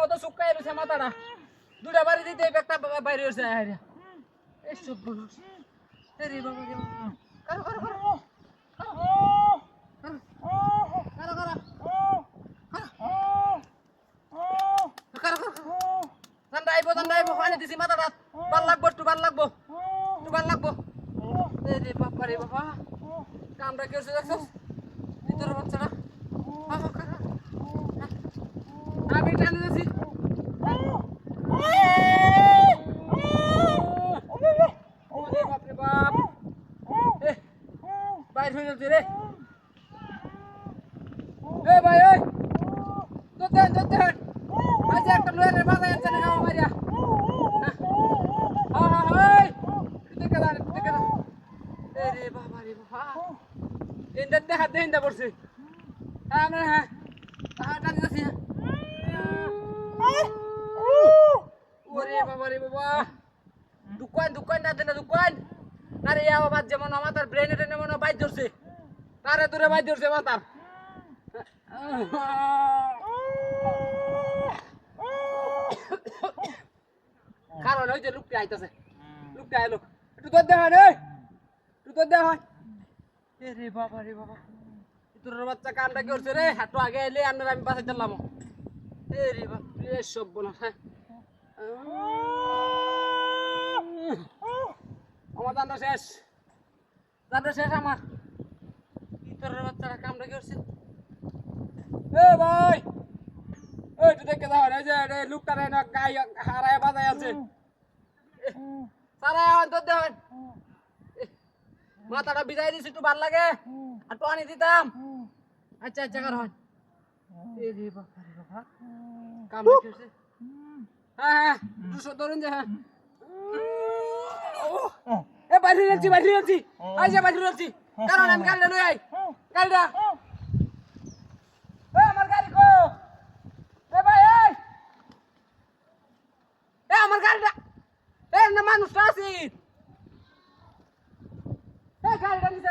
মতো শুকাই রয়েছে মাথাটা দুটা বাড়ি দিতে একটা বাইরে হয়েছে এই সব বলো রে বাবা রে করো করো করো পানি দিছি মাথাটা ভাল লাগবো একটু ভাল লাগবো রে বাবা রে বাবা কামটা কি হচ্ছে দেখছো ভিতরে বাচ্চাটা আমি টানি দিছি বাপরে বাপ বাইর হয়ে যাচ্ছে রে এ ভাই ওই ধরতে আজ একটা লয়ের বাজায় আছে না মারিয়া দেখে দাঁড় রে বাবা রে বাবা ইন্দা হাত ইন্দা পড়ছে আমরা হ্যাঁ টানি দিছি ওরে বাবা রে বাবা দোকান না দেনা দোকান আরে ইয়া বাবা যেমন মাথার ব্রেনে টেনে মনে বাইর ধরছে তারে দূরে বাইর ধরছে মাথার কারণ ওই যে লোকটা আইতাছে লোকটা আইলো একটু তোর দেখা হয় রে বাবা তোর বাচ্চা কামটা কি করছে রে হাঁটু আগে এলে আপনার আমি বাসায় চললাম রে বাবা সব বলা হ্যাঁ আমার দান্ডা শেষ আমার তোর বাচ্চারা কামটা কি করছে এ ভাই এই তুই দেখে দাও এই যে লোকটা রে না গাই হারায় বাজায় আছে সারা অন্তর দেন মাথাটা ভিজাই দিছি একটু ভাল লাগে আর পানি দিতাম আচ্ছা কর হয় এ রে বাবা রে বাবা কাম করছে হ্যাঁ ধরুন যে হ্যাঁ এ বাইরে যাচ্ছি বাইরে যাচ্ছি কারণ আমি গাড়িটা লই আই গাড়িটা এ আমার গাড়ি কো এ ভাই এ আমার গাড়িটা এ না মানুষটা আছি এ গাড়িটা নিচে